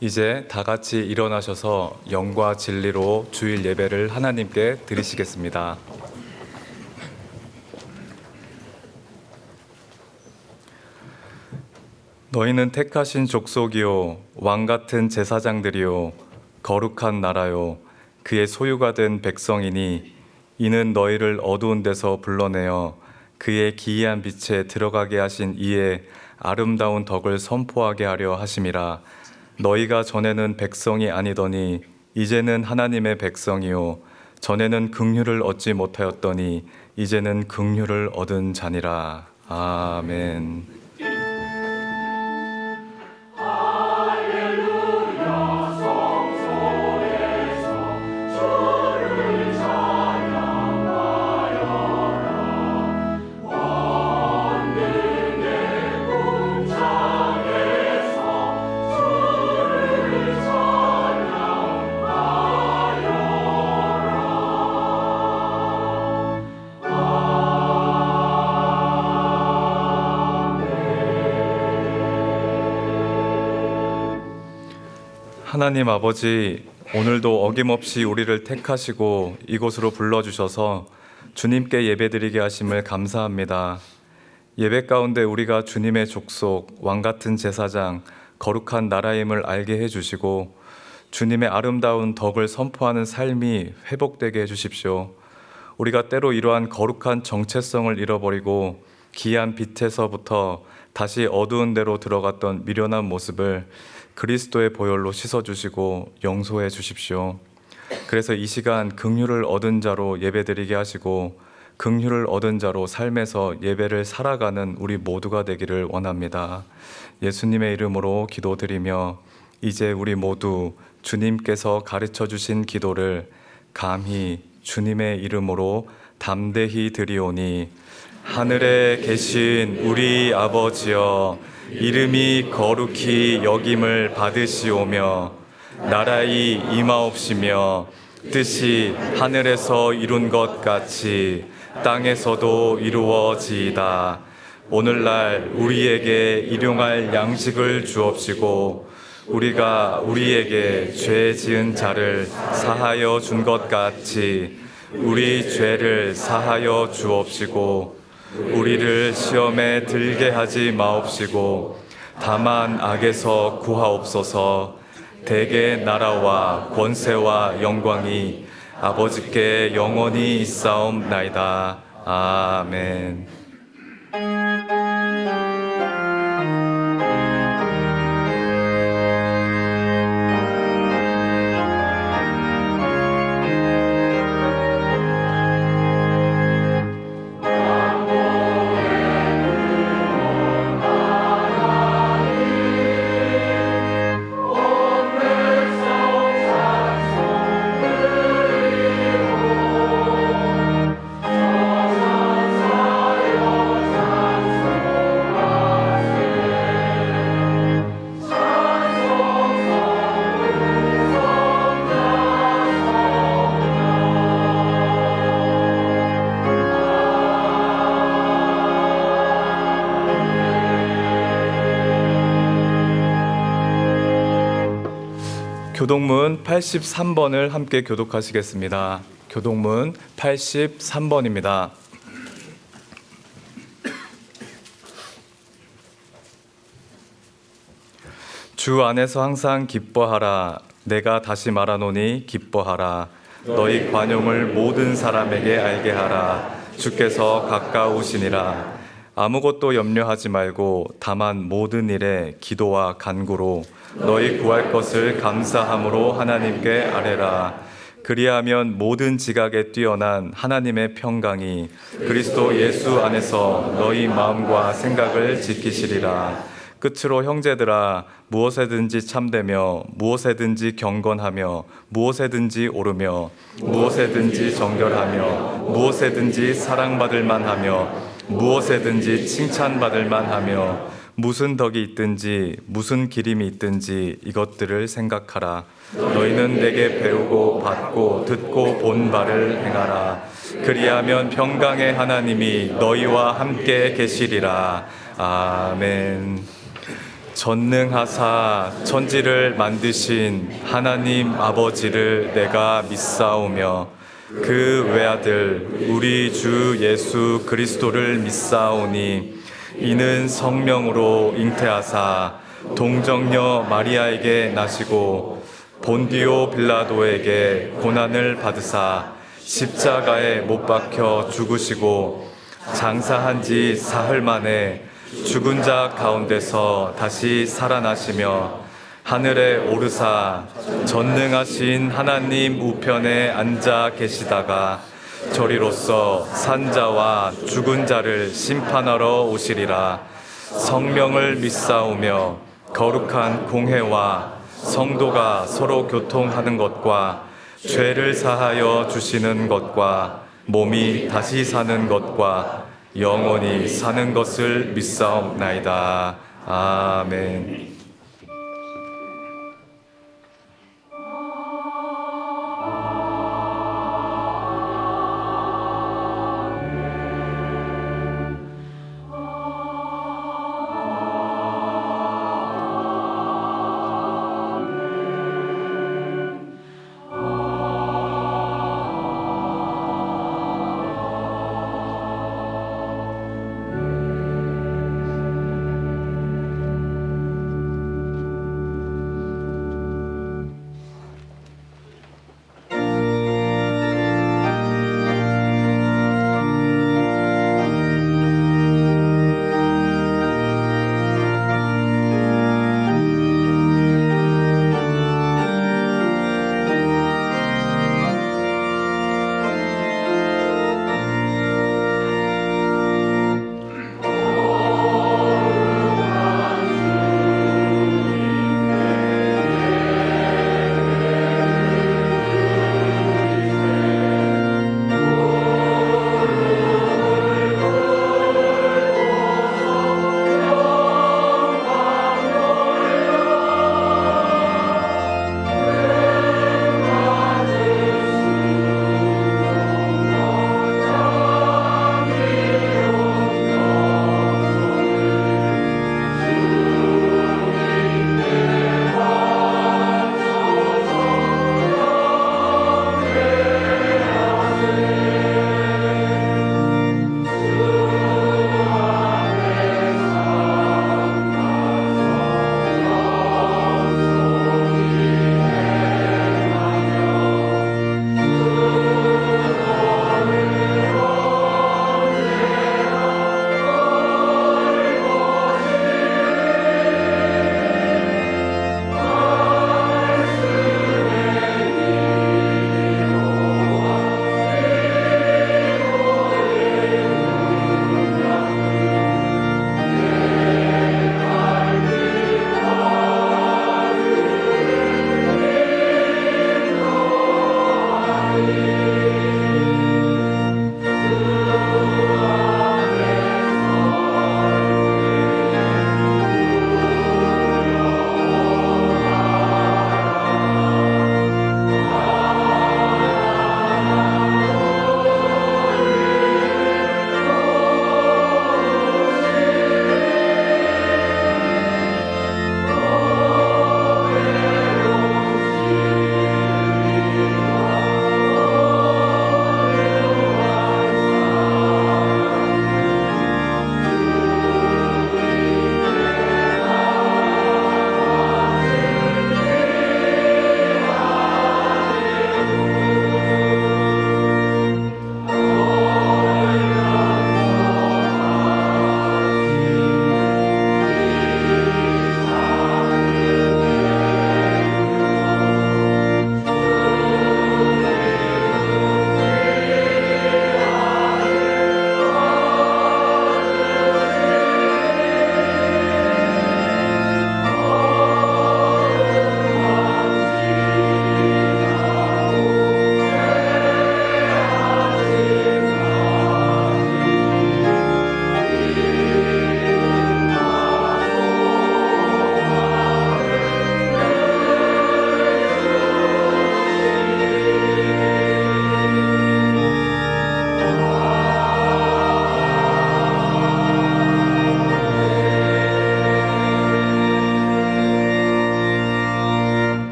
이제 다 같이 일어나셔서 영과 진리로 주일 예배를 하나님께 드리시겠습니다. 너희는 택하신 족속이요 왕 같은 제사장들이요 거룩한 나라요 그의 소유가 된 백성이니 이는 너희를 어두운 데서 불러내어 그의 기이한 빛에 들어가게 하신 이의 아름다운 덕을 선포하게 하려 하심이라. 너희가 전에는 백성이 아니더니 이제는 하나님의 백성이요 전에는 긍휼을 얻지 못하였더니 이제는 긍휼을 얻은 자니라. 아멘. 하나님 아버지, 오늘도 어김없이 우리를 택하시고 이곳으로 불러주셔서 주님께 예배드리게 하심을 감사합니다. 예배 가운데 우리가 주님의 족속, 왕같은 제사장, 거룩한 나라임을 알게 해주시고 주님의 아름다운 덕을 선포하는 삶이 회복되게 해주십시오. 우리가 때로 이러한 거룩한 정체성을 잃어버리고 기이한 빛에서부터 다시 어두운 데로 들어갔던 미련한 모습을 그리스도의 보혈로 씻어주시고 용서해 주십시오. 그래서 이 시간 긍휼을 얻은 자로 예배드리게 하시고 긍휼을 얻은 자로 삶에서 예배를 살아가는 우리 모두가 되기를 원합니다. 예수님의 이름으로 기도드리며 이제 우리 모두 주님께서 가르쳐 주신 기도를 감히 주님의 이름으로 담대히 드리오니 하늘에 계신 우리 아버지여 이름이 거룩히 여김을 받으시오며 나라의 임하옵시며 뜻이 하늘에서 이룬 것 같이 땅에서도 이루어지이다. 오늘날 우리에게 일용할 양식을 주옵시고 우리가 우리에게 죄 지은 자를 사하여 준 것 같이 우리 죄를 사하여 주옵시고 우리를 시험에 들게 하지 마옵시고 다만 악에서 구하옵소서. 대개 나라와 권세와 영광이 아버지께 영원히 있사옵나이다. 아멘. 교독문 83번을 함께 교독하시겠습니다. 교독문 83번입니다. 주 안에서 항상 기뻐하라. 내가 다시 말하노니 기뻐하라. 너희 관용을 모든 사람에게 알게 하라. 주께서 가까우시니라. 아무것도 염려하지 말고 다만 모든 일에 기도와 간구로 너희 구할 것을 감사함으로 하나님께 아뢰라. 그리하면 모든 지각에 뛰어난 하나님의 평강이 그리스도 예수 안에서 너희 마음과 생각을 지키시리라. 끝으로 형제들아, 무엇에든지 참되며 무엇에든지 경건하며 무엇에든지 오르며 무엇에든지 정결하며 무엇에든지 사랑받을 만하며 무엇에든지 칭찬받을 만하며 무슨 덕이 있든지 무슨 기림이 있든지 이것들을 생각하라. 너희는 내게 배우고 받고 듣고 본 바를 행하라. 그리하면 평강의 하나님이 너희와 함께 계시리라. 아멘. 전능하사 천지를 만드신 하나님 아버지를 내가 믿사오며 그 외아들 우리 주 예수 그리스도를 믿사오니 이는 성령으로 잉태하사 동정녀 마리아에게 나시고 본디오 빌라도에게 고난을 받으사 십자가에 못 박혀 죽으시고 장사한 지 사흘 만에 죽은 자 가운데서 다시 살아나시며 하늘에 오르사 전능하신 하나님 우편에 앉아 계시다가 저리로서 산자와 죽은 자를 심판하러 오시리라. 성령을 믿사오며 거룩한 공회와 성도가 서로 교통하는 것과 죄를 사하여 주시는 것과 몸이 다시 사는 것과 영원히 사는 것을 믿사옵나이다. 아멘.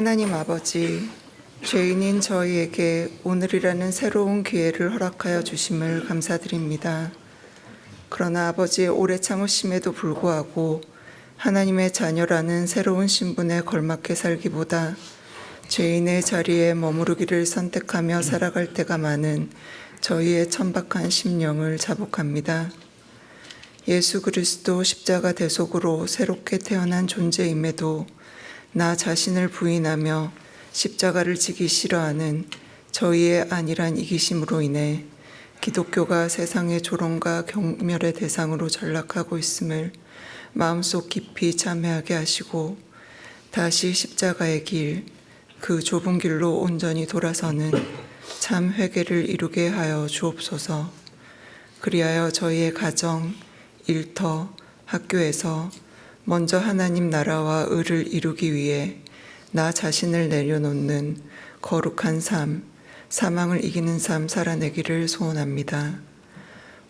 하나님 아버지, 죄인인 저희에게 오늘이라는 새로운 기회를 허락하여 주심을 감사드립니다. 그러나 아버지의 오래 참으심에도 불구하고 하나님의 자녀라는 새로운 신분에 걸맞게 살기보다 죄인의 자리에 머무르기를 선택하며 살아갈 때가 많은 저희의 천박한 심령을 자복합니다. 예수 그리스도 십자가 대속으로 새롭게 태어난 존재임에도 나 자신을 부인하며 십자가를 지기 싫어하는 저희의 안일한 이기심으로 인해 기독교가 세상의 조롱과 경멸의 대상으로 전락하고 있음을 마음속 깊이 참회하게 하시고 다시 십자가의 길, 그 좁은 길로 온전히 돌아서는 참 회개를 이루게 하여 주옵소서. 그리하여 저희의 가정, 일터, 학교에서 먼저 하나님 나라와 의를 이루기 위해 나 자신을 내려놓는 거룩한 삶, 사망을 이기는 삶 살아내기를 소원합니다.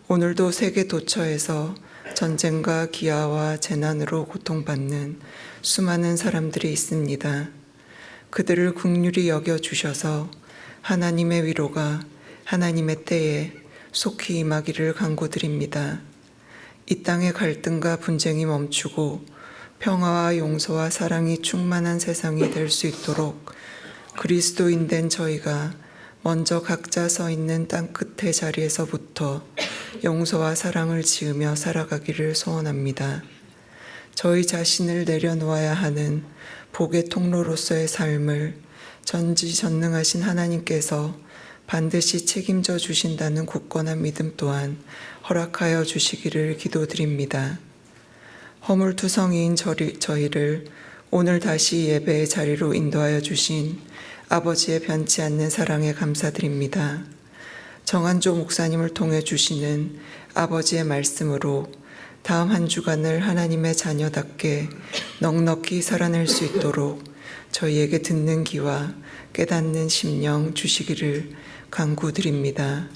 오늘도 세계 도처에서 전쟁과 기아와 재난으로 고통받는 수많은 사람들이 있습니다. 그들을 긍휼히 여겨주셔서 하나님의 위로가 하나님의 때에 속히 임하기를 간구드립니다. 이 땅의 갈등과 분쟁이 멈추고 평화와 용서와 사랑이 충만한 세상이 될 수 있도록 그리스도인 된 저희가 먼저 각자 서 있는 땅 끝의 자리에서부터 용서와 사랑을 지으며 살아가기를 소원합니다. 저희 자신을 내려놓아야 하는 복의 통로로서의 삶을 전지전능하신 하나님께서 반드시 책임져 주신다는 굳건한 믿음 또한 허락하여 주시기를 기도드립니다. 허물투성이인 저희를 오늘 다시 예배의 자리로 인도하여 주신 아버지의 변치 않는 사랑에 감사드립니다. 정한조 목사님을 통해 주시는 아버지의 말씀으로 다음 한 주간을 하나님의 자녀답게 넉넉히 살아낼 수 있도록 저희에게 듣는 귀와 깨닫는 심령 주시기를 간구드립니다.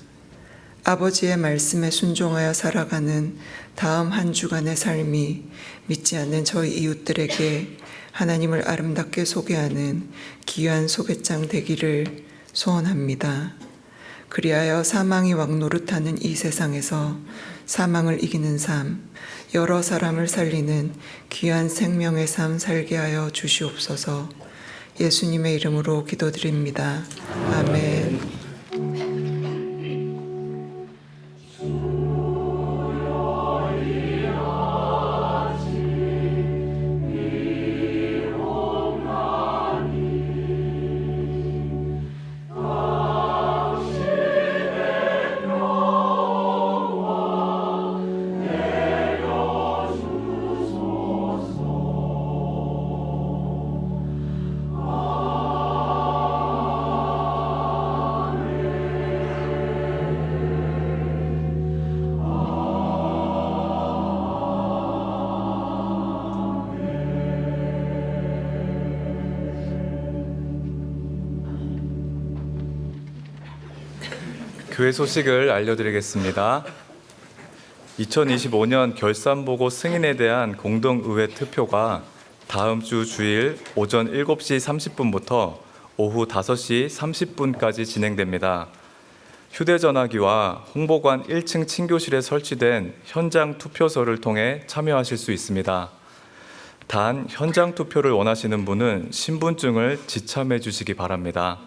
아버지의 말씀에 순종하여 살아가는 다음 한 주간의 삶이 믿지 않는 저희 이웃들에게 하나님을 아름답게 소개하는 귀한 소개장 되기를 소원합니다. 그리하여 사망이 왕노릇하는 이 세상에서 사망을 이기는 삶, 여러 사람을 살리는 귀한 생명의 삶 살게 하여 주시옵소서. 예수님의 이름으로 기도드립니다. 아멘. 교회 소식을 알려드리겠습니다. 2025년 결산보고 승인에 대한 공동의회 투표가 다음 주 주일 오전 7시 30분부터 오후 5시 30분까지 진행됩니다. 휴대전화기와 홍보관 1층 친교실에 설치된 현장 투표소를 통해 참여하실 수 있습니다. 단 현장 투표를 원하시는 분은 신분증을 지참해 주시기 바랍니다.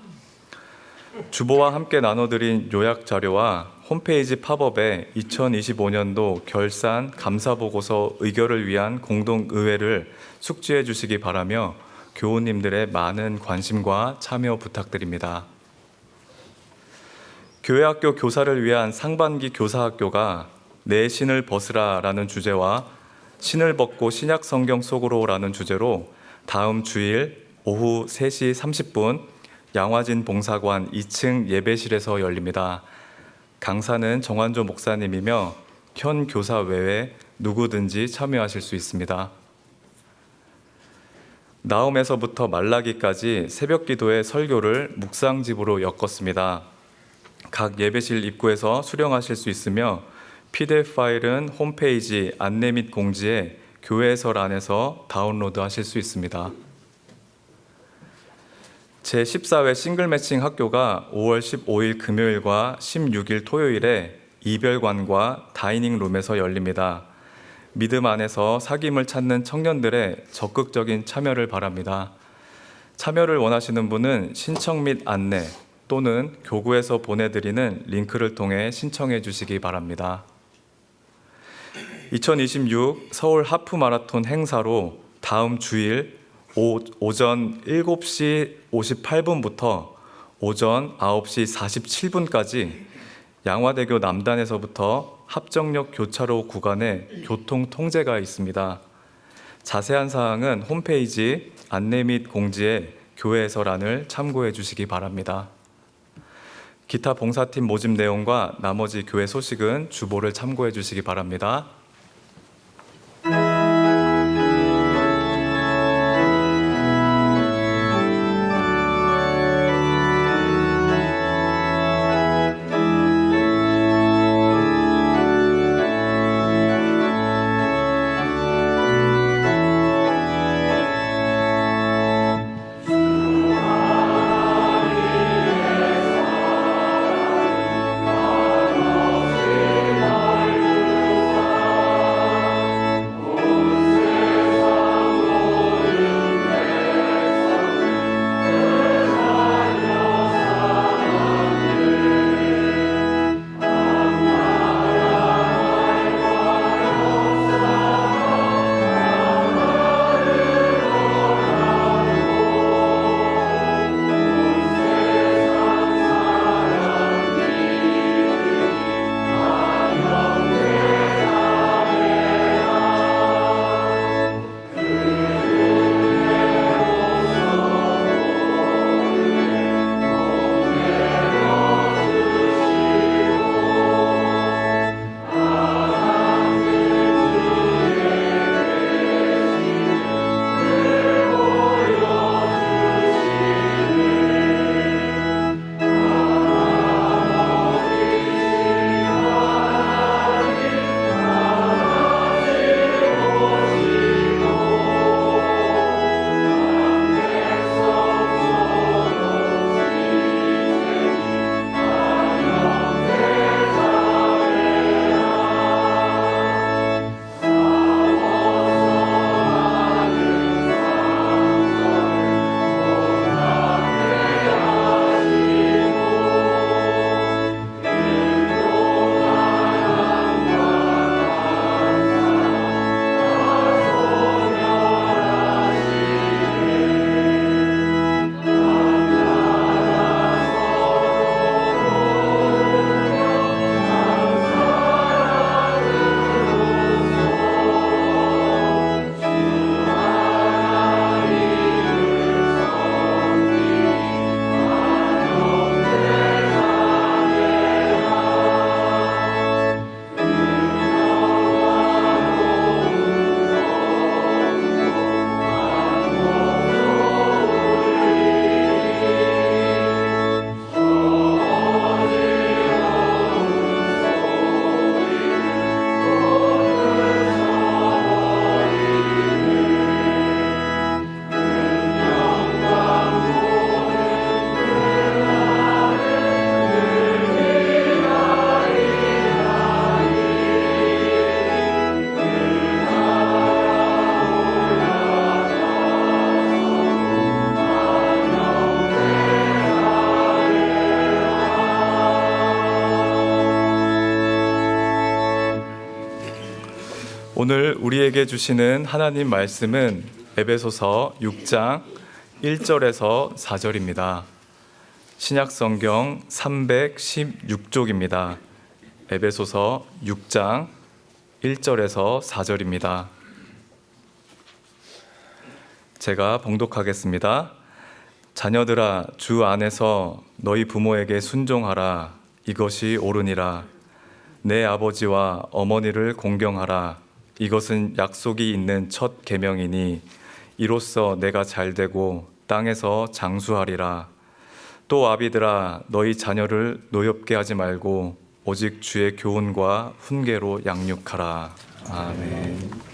주보와 함께 나눠드린 요약 자료와 홈페이지 팝업에 2025년도 결산 감사보고서 의결을 위한 공동의회를 숙지해 주시기 바라며 교우님들의 많은 관심과 참여 부탁드립니다. 교회학교 교사를 위한 상반기 교사학교가 내 신을 벗으라라는 주제와 신을 벗고 신약 성경 속으로라는 주제로 다음 주일 오후 3시 30분 양화진 봉사관 2층 예배실에서 열립니다. 강사는 정한조 목사님이며 현 교사 외에 누구든지 참여하실 수 있습니다. 나움에서부터 말라기까지 새벽 기도의 설교를 묵상집으로 엮었습니다. 각 예배실 입구에서 수령하실 수 있으며 PDF 파일은 홈페이지 안내 및 공지에 교회설 안에서 다운로드 하실 수 있습니다. 제14회 싱글 매칭 학교가 5월 15일 금요일과 16일 토요일에 이별관과 다이닝 룸에서 열립니다. 믿음 안에서 사귐을 찾는 청년들의 적극적인 참여를 바랍니다. 참여를 원하시는 분은 신청 및 안내 또는 교구에서 보내드리는 링크를 통해 신청해 주시기 바랍니다. 2026 서울 하프 마라톤 행사로 다음 주일 오전 7시 58분부터 오전 9시 47분까지 양화대교 남단에서부터 합정역 교차로 구간에 교통 통제가 있습니다. 자세한 사항은 홈페이지 안내 및 공지에 교회에서란을 참고해 주시기 바랍니다. 기타 봉사팀 모집 내용과 나머지 교회 소식은 주보를 참고해 주시기 바랍니다. 오늘 우리에게 주시는 하나님 말씀은 에베소서 6장 1절에서 4절입니다. 신약성경 316쪽입니다. 에베소서 6장 1절에서 4절입니다. 제가 봉독하겠습니다. 자녀들아, 주 안에서 너희 부모에게 순종하라. 이것이 옳으니라. 내 아버지와 어머니를 공경하라. 이것은 약속이 있는 첫 계명이니 이로써 내가 잘되고 땅에서 장수하리라. 또 아비들아, 너희 자녀를 노엽게 하지 말고 오직 주의 교훈과 훈계로 양육하라. 아멘.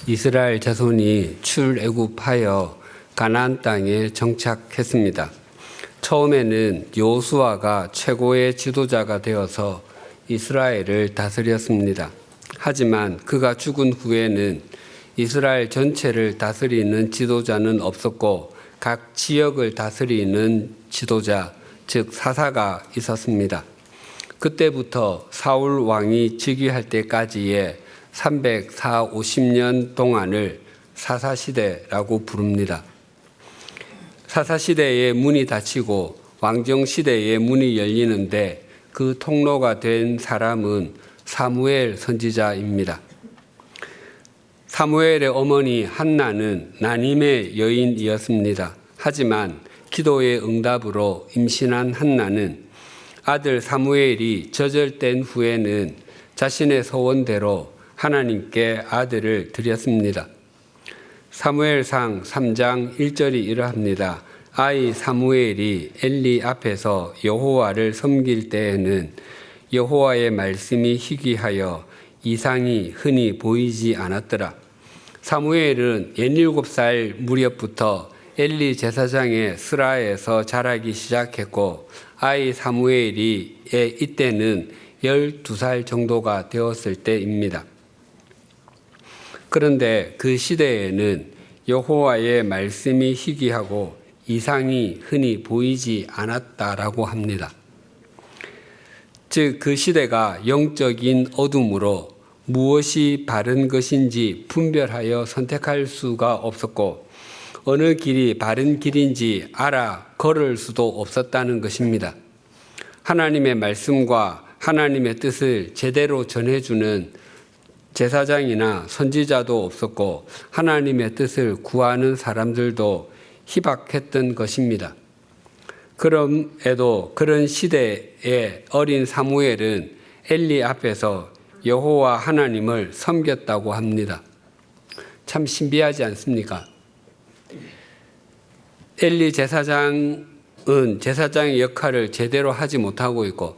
이스라엘 자손이 출애굽하여 가나안 땅에 정착했습니다. 처음에는 여호수아가 최고의 지도자가 되어서 이스라엘을 다스렸습니다. 하지만 그가 죽은 후에는 이스라엘 전체를 다스리는 지도자는 없었고 각 지역을 다스리는 지도자, 즉 사사가 있었습니다. 그때부터 사울 왕이 즉위할 때까지의 350년 동안을 사사시대라고 부릅니다. 사사시대의 문이 닫히고 왕정시대의 문이 열리는데 그 통로가 된 사람은 사무엘 선지자입니다. 사무엘의 어머니 한나는 나님의 여인이었습니다. 하지만 기도의 응답으로 임신한 한나는 아들 사무엘이 저절된 후에는 자신의 소원대로 하나님께 아들을 드렸습니다. 사무엘상 3장 1절이 이러합니다. 아이 사무엘이 엘리 앞에서 여호와를 섬길 때에는 여호와의 말씀이 희귀하여 이상이 흔히 보이지 않았더라. 사무엘은 17살 무렵부터 엘리 제사장의 스라에서 자라기 시작했고 아이 사무엘이 이때는 12살 정도가 되었을 때입니다. 그런데 그 시대에는 여호와의 말씀이 희귀하고 이상이 흔히 보이지 않았다라고 합니다. 즉 그 시대가 영적인 어둠으로 무엇이 바른 것인지 분별하여 선택할 수가 없었고 어느 길이 바른 길인지 알아 걸을 수도 없었다는 것입니다. 하나님의 말씀과 하나님의 뜻을 제대로 전해주는 제사장이나 선지자도 없었고 하나님의 뜻을 구하는 사람들도 희박했던 것입니다. 그럼에도 그런 시대의 어린 사무엘은 엘리 앞에서 여호와 하나님을 섬겼다고 합니다. 참 신비하지 않습니까? 엘리 제사장은 제사장의 역할을 제대로 하지 못하고 있고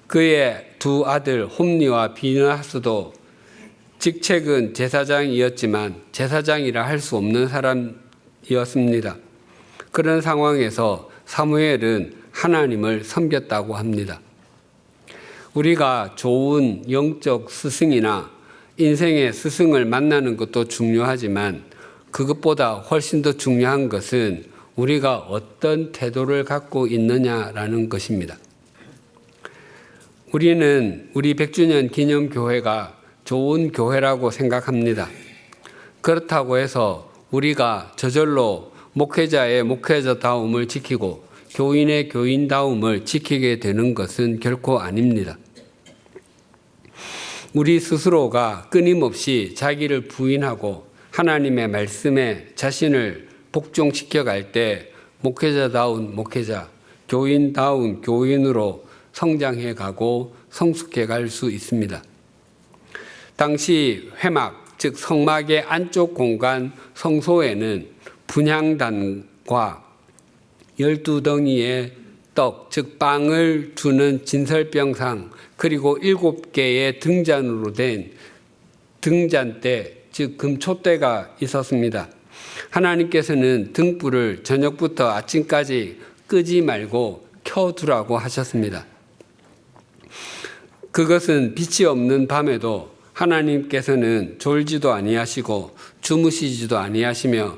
그의 두 아들 홈니와 비느하스도 직책은 제사장이었지만 제사장이라 할 수 없는 사람이었습니다. 그런 상황에서 사무엘은 하나님을 섬겼다고 합니다. 우리가 좋은 영적 스승이나 인생의 스승을 만나는 것도 중요하지만 그것보다 훨씬 더 중요한 것은 우리가 어떤 태도를 갖고 있느냐라는 것입니다. 우리는 우리 100주년 기념교회가 좋은 교회라고 생각합니다. 그렇다고 해서 우리가 저절로 목회자의 목회자다움을 지키고 교인의 교인다움을 지키게 되는 것은 결코 아닙니다. 우리 스스로가 끊임없이 자기를 부인하고 하나님의 말씀에 자신을 복종시켜 갈 때 목회자다운 목회자, 교인다운 교인으로 성장해 가고 성숙해 갈 수 있습니다. 당시 회막, 즉 성막의 안쪽 공간 성소에는 분향단과 12덩이의 떡, 즉 빵을 두는 진설병상, 그리고 7개의 등잔으로 된 등잔대, 즉 금촛대가 있었습니다. 하나님께서는 등불을 저녁부터 아침까지 끄지 말고 켜두라고 하셨습니다. 그것은 빛이 없는 밤에도 하나님께서는 졸지도 아니하시고 주무시지도 아니하시며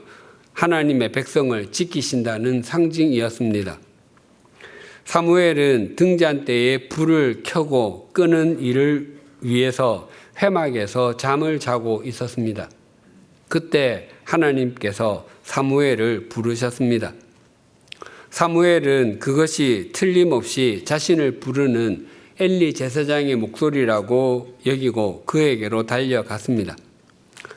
하나님의 백성을 지키신다는 상징이었습니다. 사무엘은 등잔대에 불을 켜고 끄는 일을 위해서 회막에서 잠을 자고 있었습니다. 그때 하나님께서 사무엘을 부르셨습니다. 사무엘은 그것이 틀림없이 자신을 부르는 엘리 제사장의 목소리라고 여기고 그에게로 달려갔습니다.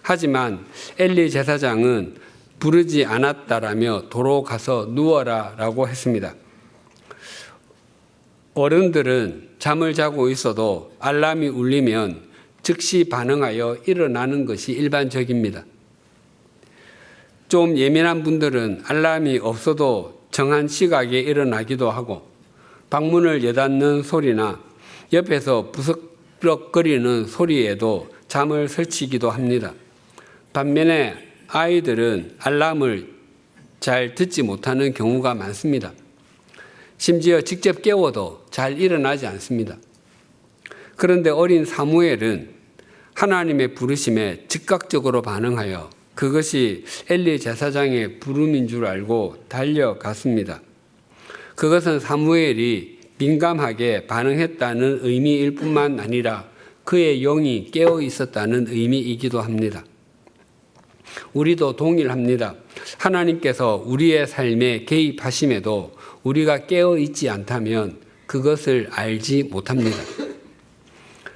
하지만 엘리 제사장은 부르지 않았다라며 도로 가서 누워라 라고 했습니다. 어른들은 잠을 자고 있어도 알람이 울리면 즉시 반응하여 일어나는 것이 일반적입니다. 좀 예민한 분들은 알람이 없어도 정한 시각에 일어나기도 하고 방문을 여닫는 소리나 옆에서 부스럭거리는 소리에도 잠을 설치기도 합니다. 반면에 아이들은 알람을 잘 듣지 못하는 경우가 많습니다. 심지어 직접 깨워도 잘 일어나지 않습니다. 그런데 어린 사무엘은 하나님의 부르심에 즉각적으로 반응하여 그것이 엘리 제사장의 부름인 줄 알고 달려갔습니다. 그것은 사무엘이 민감하게 반응했다는 의미일 뿐만 아니라 그의 영이 깨어 있었다는 의미이기도 합니다. 우리도 동일합니다. 하나님께서 우리의 삶에 개입하심에도 우리가 깨어 있지 않다면 그것을 알지 못합니다.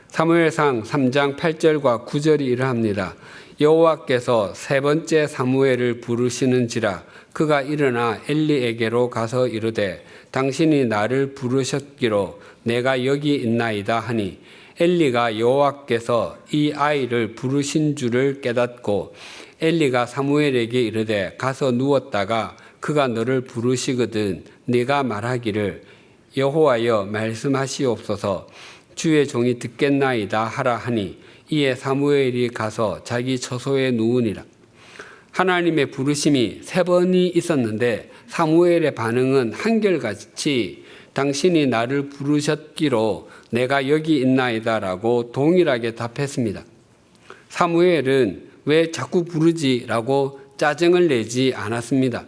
사무엘상 3장 8절과 9절이 이러합니다. 여호와께서 세 번째 사무엘을 부르시는지라 그가 일어나 엘리에게로 가서 이르되 당신이 나를 부르셨기로 내가 여기 있나이다 하니 엘리가 여호와께서 이 아이를 부르신 줄을 깨닫고 엘리가 사무엘에게 이르되 가서 누웠다가 그가 너를 부르시거든 네가 말하기를 여호와여 말씀하시옵소서 주의 종이 듣겠나이다 하라 하니 이에 사무엘이 가서 자기 처소에 누우니라. 하나님의 부르심이 3번이 있었는데 사무엘의 반응은 한결같이 당신이 나를 부르셨기로 내가 여기 있나이다라고 동일하게 답했습니다. 사무엘은 왜 자꾸 부르지라고 짜증을 내지 않았습니다.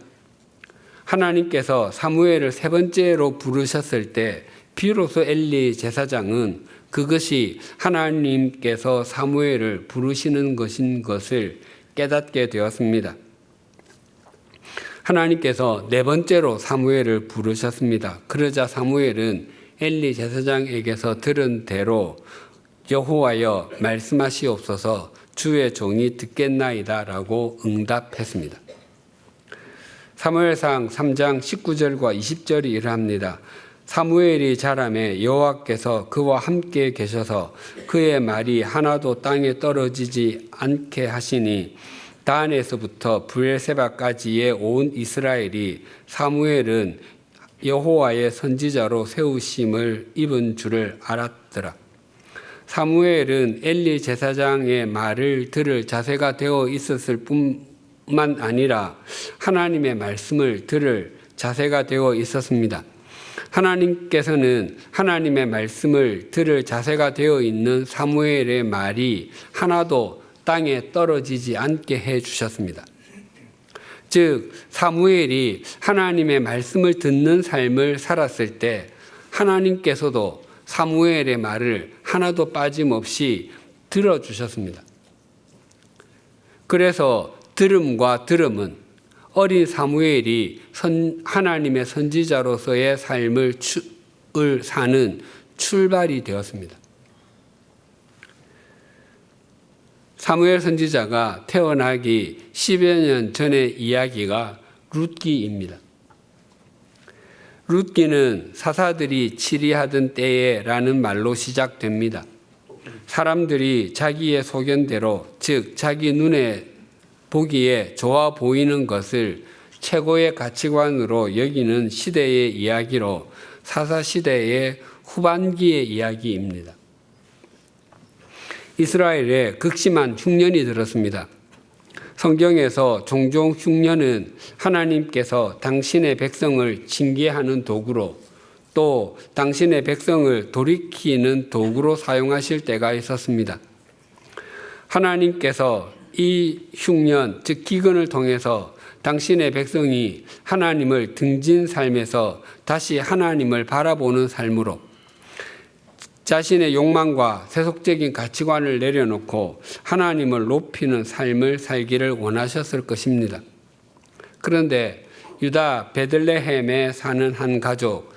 하나님께서 사무엘을 3번째로 부르셨을 때 비로소 엘리 제사장은 그것이 하나님께서 사무엘을 부르시는 것인 것을 깨닫게 되었습니다. 하나님께서 4번째로 사무엘을 부르셨습니다. 그러자 사무엘은 엘리 제사장에게서 들은 대로 여호와여 말씀하시옵소서 주의 종이 듣겠나이다 라고 응답했습니다. 사무엘상 3장 19절과 20절이 이러합니다. 사무엘이 자라매 여호와께서 그와 함께 계셔서 그의 말이 하나도 땅에 떨어지지 않게 하시니 단에서부터 브엘세바까지의 온 이스라엘이 사무엘은 여호와의 선지자로 세우심을 입은 줄을 알았더라. 사무엘은 엘리 제사장의 말을 들을 자세가 되어 있었을 뿐만 아니라 하나님의 말씀을 들을 자세가 되어 있었습니다. 하나님께서는 하나님의 말씀을 들을 자세가 되어 있는 사무엘의 말이 하나도 땅에 떨어지지 않게 해 주셨습니다. 즉 사무엘이 하나님의 말씀을 듣는 삶을 살았을 때 하나님께서도 사무엘의 말을 하나도 빠짐없이 들어주셨습니다. 그래서 들음과 들음은 어린 사무엘이 하나님의 선지자로서의 삶을 사는 출발이 되었습니다. 사무엘 선지자가 태어나기 10여 년 전의 이야기가 룻기입니다. 룻기는 사사들이 치리하던 때에라는 말로 시작됩니다. 사람들이 자기의 소견대로 즉 자기 눈에 보기에 좋아 보이는 것을 최고의 가치관으로 여기는 시대의 이야기로 사사시대의 후반기의 이야기입니다. 이스라엘에 극심한 흉년이 들었습니다. 성경에서 종종 흉년은 하나님께서 당신의 백성을 징계하는 도구로 또 당신의 백성을 돌이키는 도구로 사용하실 때가 있었습니다. 하나님께서 이 흉년, 즉 기근을 통해서 당신의 백성이 하나님을 등진 삶에서 다시 하나님을 바라보는 삶으로 자신의 욕망과 세속적인 가치관을 내려놓고 하나님을 높이는 삶을 살기를 원하셨을 것입니다. 그런데 유다 베들레헴에 사는 한 가족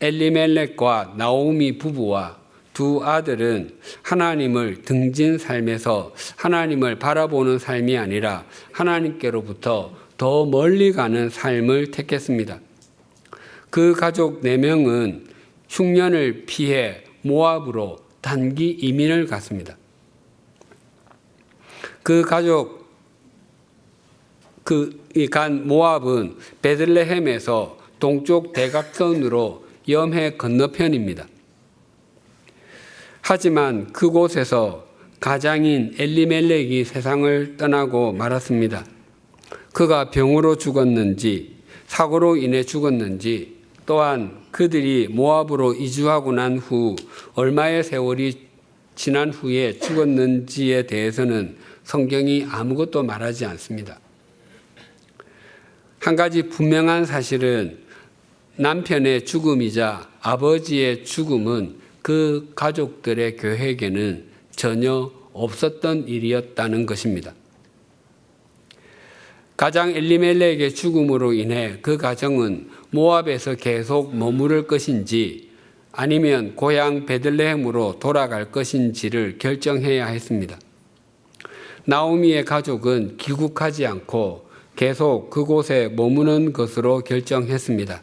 엘리멜렉과 나오미 부부와 두 아들은 하나님을 등진 삶에서 하나님을 바라보는 삶이 아니라 하나님께로부터 더 멀리 가는 삶을 택했습니다. 그 가족 4명은 흉년을 피해 모압으로 단기 이민을 갔습니다. 그 가족 간 모압은 베들레헴에서 동쪽 대각선으로 염해 건너편입니다. 하지만 그곳에서 가장인 엘리멜렉이 세상을 떠나고 말았습니다. 그가 병으로 죽었는지 사고로 인해 죽었는지 또한 그들이 모압으로 이주하고 난 후 얼마의 세월이 지난 후에 죽었는지에 대해서는 성경이 아무것도 말하지 않습니다. 한 가지 분명한 사실은 남편의 죽음이자 아버지의 죽음은 그 가족들의 계획에는 전혀 없었던 일이었다는 것입니다. 가장 엘리멜렉의 죽음으로 인해 그 가정은 모압에서 계속 머무를 것인지 아니면 고향 베들레헴으로 돌아갈 것인지를 결정해야 했습니다. 나오미의 가족은 귀국하지 않고 계속 그곳에 머무는 것으로 결정했습니다.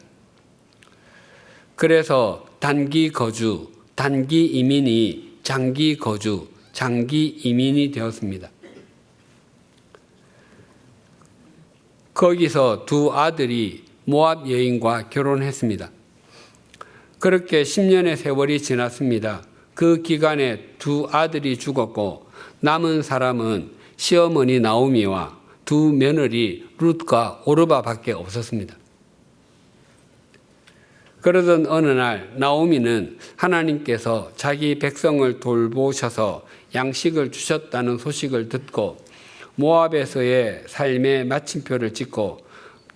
그래서 단기 거주, 단기 이민이 장기 거주, 장기 이민이 되었습니다. 거기서 두 아들이 모압 여인과 결혼했습니다. 그렇게 10년의 세월이 지났습니다. 그 기간에 두 아들이 죽었고 남은 사람은 시어머니 나오미와 두 며느리 룻과 오르바밖에 없었습니다. 그러던 어느 날 나오미는 하나님께서 자기 백성을 돌보셔서 양식을 주셨다는 소식을 듣고 모압에서의 삶의 마침표를 찍고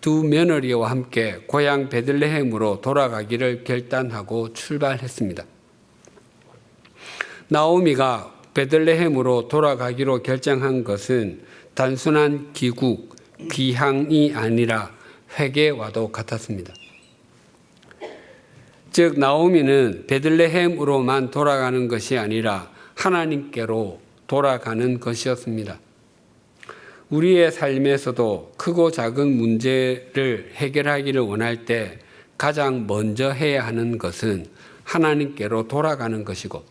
두 며느리와 함께 고향 베들레헴으로 돌아가기를 결단하고 출발했습니다. 나오미가 베들레헴으로 돌아가기로 결정한 것은 단순한 귀국, 귀향이 아니라 회개와도 같았습니다. 즉 나오미는 베들레헴으로만 돌아가는 것이 아니라 하나님께로 돌아가는 것이었습니다. 우리의 삶에서도 크고 작은 문제를 해결하기를 원할 때 가장 먼저 해야 하는 것은 하나님께로 돌아가는 것이고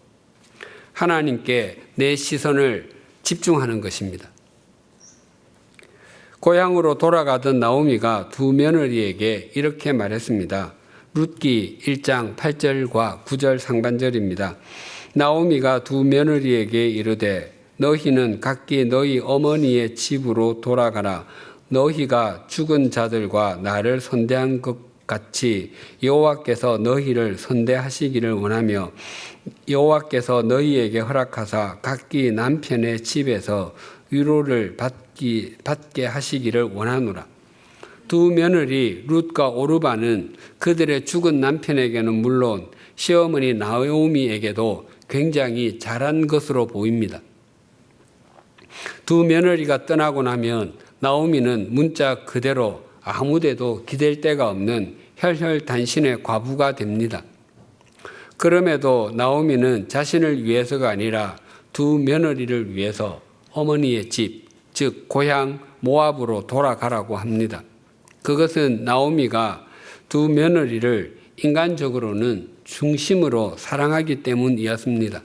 하나님께 내 시선을 집중하는 것입니다. 고향으로 돌아가던 나오미가 두 며느리에게 이렇게 말했습니다. 룻기 1장 8절과 9절 상반절입니다. 나오미가 두 며느리에게 이르되 너희는 각기 너희 어머니의 집으로 돌아가라. 너희가 죽은 자들과 나를 선대한 것 같이 여호와께서 너희를 선대하시기를 원하며 여호와께서 너희에게 허락하사 각기 남편의 집에서 위로를 받게 하시기를 원하노라. 두 며느리 룻과 오르바는 그들의 죽은 남편에게는 물론 시어머니 나오미에게도 굉장히 잘한 것으로 보입니다. 두 며느리가 떠나고 나면 나오미는 문자 그대로 아무데도 기댈 데가 없는 혈혈단신의 과부가 됩니다. 그럼에도 나오미는 자신을 위해서가 아니라 두 며느리를 위해서 어머니의 집, 즉 고향 모압으로 돌아가라고 합니다. 그것은 나오미가 두 며느리를 인간적으로는 중심으로 사랑하기 때문이었습니다.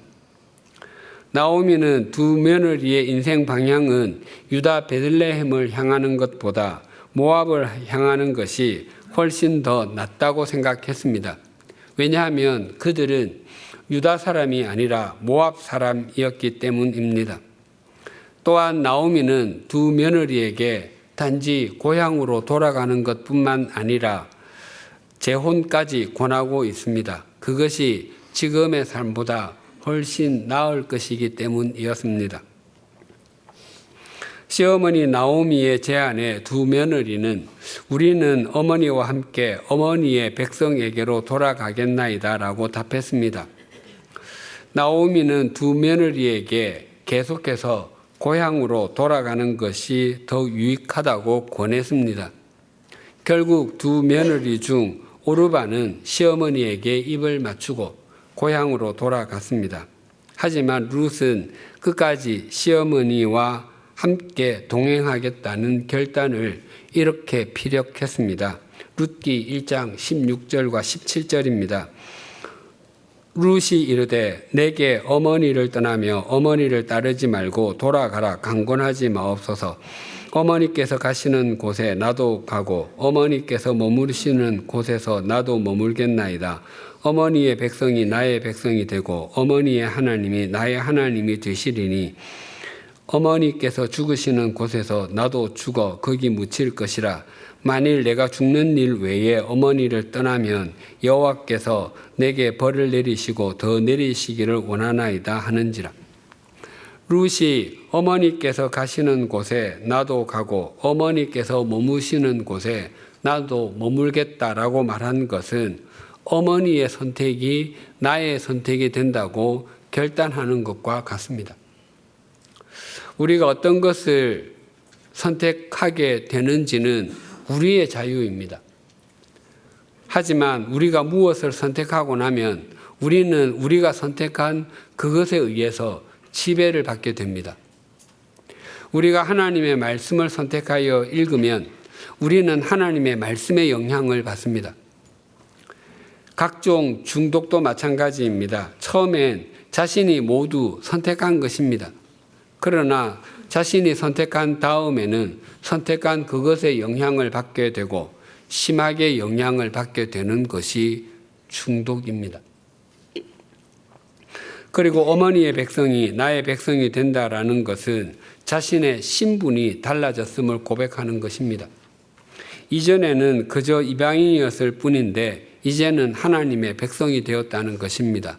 나오미는 두 며느리의 인생 방향은 유다 베들레헴을 향하는 것보다 모압을 향하는 것이 훨씬 더 낫다고 생각했습니다. 왜냐하면 그들은 유다 사람이 아니라 모압 사람이었기 때문입니다. 또한 나오미는 두 며느리에게 단지 고향으로 돌아가는 것뿐만 아니라 재혼까지 권하고 있습니다. 그것이 지금의 삶보다 훨씬 나을 것이기 때문이었습니다. 시어머니 나오미의 제안에 두 며느리는 우리는 어머니와 함께 어머니의 백성에게로 돌아가겠나이다 라고 답했습니다. 나오미는 두 며느리에게 계속해서 고향으로 돌아가는 것이 더 유익하다고 권했습니다. 결국 두 며느리 중 오르바는 시어머니에게 입을 맞추고 고향으로 돌아갔습니다. 하지만 룻은 끝까지 시어머니와 함께 동행하겠다는 결단을 이렇게 피력했습니다. 룻기 1장 16절과 17절입니다. 룻이 이르되 내게 어머니를 떠나며 어머니를 따르지 말고 돌아가라 강권하지 마옵소서. 어머니께서 가시는 곳에 나도 가고 어머니께서 머무르시는 곳에서 나도 머물겠나이다. 어머니의 백성이 나의 백성이 되고 어머니의 하나님이 나의 하나님이 되시리니 어머니께서 죽으시는 곳에서 나도 죽어 거기 묻힐 것이라. 만일 내가 죽는 일 외에 어머니를 떠나면 여호와께서 내게 벌을 내리시고 더 내리시기를 원하나이다 하는지라. 룻이 어머니께서 가시는 곳에 나도 가고 어머니께서 머무시는 곳에 나도 머물겠다라고 말한 것은 어머니의 선택이 나의 선택이 된다고 결단하는 것과 같습니다. 우리가 어떤 것을 선택하게 되는지는 우리의 자유입니다. 하지만 우리가 무엇을 선택하고 나면 우리는 우리가 선택한 그것에 의해서 지배를 받게 됩니다. 우리가 하나님의 말씀을 선택하여 읽으면 우리는 하나님의 말씀의 영향을 받습니다. 각종 중독도 마찬가지입니다. 처음엔 자신이 모두 선택한 것입니다. 그러나 자신이 선택한 다음에는 선택한 그것의 영향을 받게 되고 심하게 영향을 받게 되는 것이 중독입니다. 그리고 어머니의 백성이 나의 백성이 된다라는 것은 자신의 신분이 달라졌음을 고백하는 것입니다. 이전에는 그저 이방인이었을 뿐인데 이제는 하나님의 백성이 되었다는 것입니다.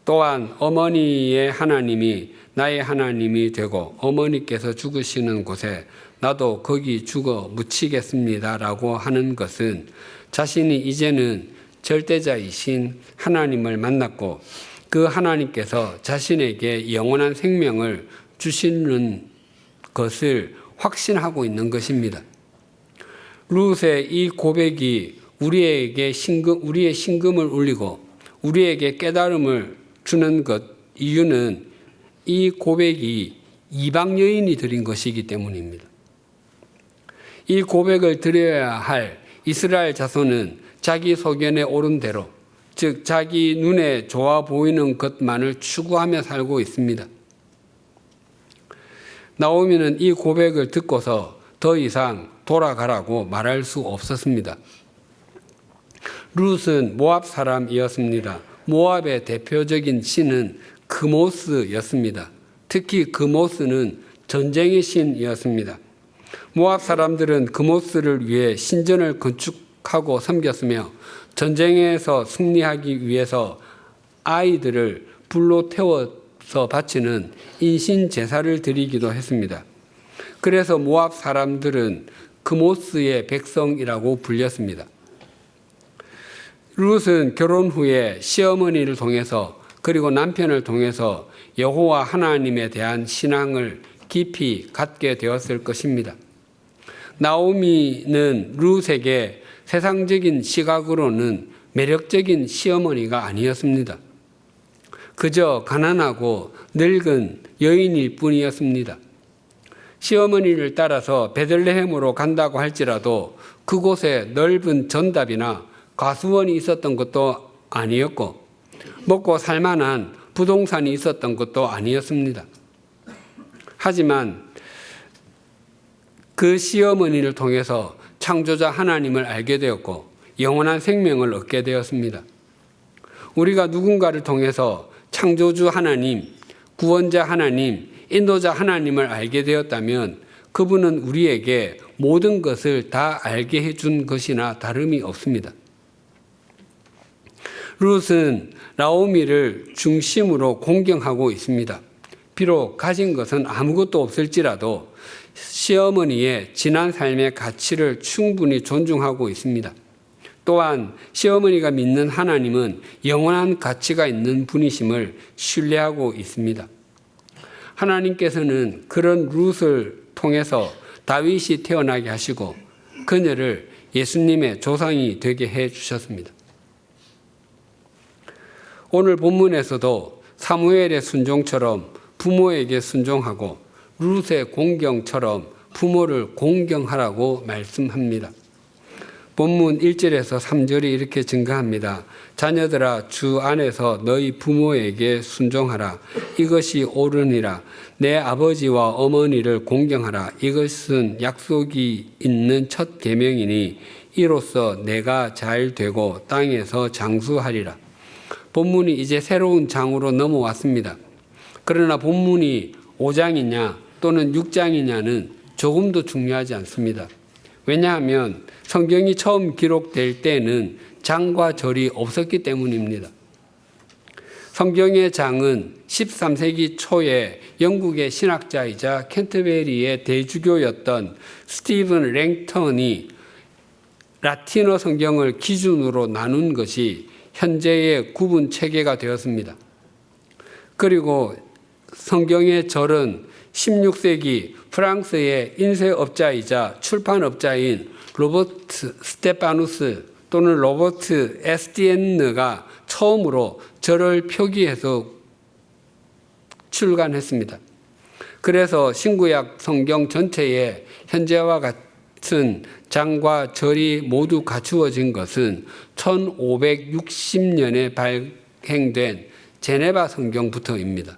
또한 어머니의 하나님이 나의 하나님이 되고 어머니께서 죽으시는 곳에 나도 거기 죽어 묻히겠습니다라고 하는 것은 자신이 이제는 절대자이신 하나님을 만났고 그 하나님께서 자신에게 영원한 생명을 주시는 것을 확신하고 있는 것입니다. 룻의 이 고백이 우리의 신금을 울리고 우리에게 깨달음을 주는 것 이유는 이 고백이 이방 여인이 드린 것이기 때문입니다. 이 고백을 드려야 할 이스라엘 자손은 자기 소견에 오른 대로 즉 자기 눈에 좋아 보이는 것만을 추구하며 살고 있습니다. 나오미는 이 고백을 듣고서 더 이상 돌아가라고 말할 수 없었습니다. 룻은 모압 사람이었습니다. 모압의 대표적인 신은 그모스였습니다. 특히 그모스는 전쟁의 신이었습니다. 모압 사람들은 그모스를 위해 신전을 건축하고 섬겼으며 전쟁에서 승리하기 위해서 아이들을 불로 태워서 바치는 인신 제사를 드리기도 했습니다. 그래서 모압 사람들은 그모스의 백성이라고 불렸습니다. 룻은 결혼 후에 시어머니를 통해서 그리고 남편을 통해서 여호와 하나님에 대한 신앙을 깊이 갖게 되었을 것입니다. 나오미는 룻에게 세상적인 시각으로는 매력적인 시어머니가 아니었습니다. 그저 가난하고 늙은 여인일 뿐이었습니다. 시어머니를 따라서 베들레헴으로 간다고 할지라도 그곳에 넓은 전답이나 과수원이 있었던 것도 아니었고 먹고 살만한 부동산이 있었던 것도 아니었습니다. 하지만 그 시어머니를 통해서 창조자 하나님을 알게 되었고 영원한 생명을 얻게 되었습니다. 우리가 누군가를 통해서 창조주 하나님, 구원자 하나님, 인도자 하나님을 알게 되었다면 그분은 우리에게 모든 것을 다 알게 해준 것이나 다름이 없습니다. 룻은 나오미를 중심으로 공경하고 있습니다. 비록 가진 것은 아무것도 없을지라도 시어머니의 지난 삶의 가치를 충분히 존중하고 있습니다. 또한 시어머니가 믿는 하나님은 영원한 가치가 있는 분이심을 신뢰하고 있습니다. 하나님께서는 그런 룻을 통해서 다윗이 태어나게 하시고 그녀를 예수님의 조상이 되게 해 주셨습니다. 오늘 본문에서도 사무엘의 순종처럼 부모에게 순종하고 룻의 공경처럼 부모를 공경하라고 말씀합니다. 본문 1절에서 3절이 이렇게 증가합니다. 자녀들아 주 안에서 너희 부모에게 순종하라. 이것이 옳으니라. 내 아버지와 어머니를 공경하라. 이것은 약속이 있는 첫 계명이니 이로써 내가 잘 되고 땅에서 장수하리라. 본문이 이제 새로운 장으로 넘어왔습니다. 그러나 본문이 5장이냐 또는 6장이냐는 조금도 중요하지 않습니다. 왜냐하면 성경이 처음 기록될 때는 장과 절이 없었기 때문입니다. 성경의 장은 13세기 초에 영국의 신학자이자 캔터베리의 대주교였던 스티븐 랭턴이 라틴어 성경을 기준으로 나눈 것이 현재의 구분 체계가 되었습니다. 그리고 성경의 절은 16세기 프랑스의 인쇄업자이자 출판업자인 로버트 스테파누스 또는 로버트 에스티엔느가 처음으로 절을 표기해서 출간했습니다. 그래서 신구약 성경 전체에 현재와 같은 장과 절이 모두 갖추어진 것은 1560년에 발행된 제네바 성경부터입니다.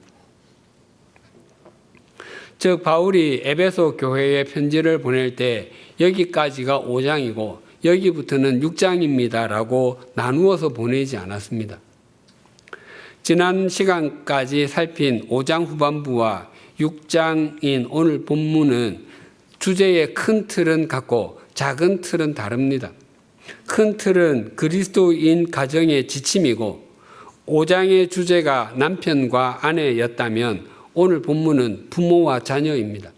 즉 바울이 에베소 교회에 편지를 보낼 때 여기까지가 5장이고 여기부터는 6장입니다 라고 나누어서 보내지 않았습니다. 지난 시간까지 살핀 5장 후반부와 6장인 오늘 본문은 주제의 큰 틀은 같고 작은 틀은 다릅니다. 큰 틀은 그리스도인 가정의 지침이고 5장의 주제가 남편과 아내였다면 오늘 본문은 부모와 자녀입니다.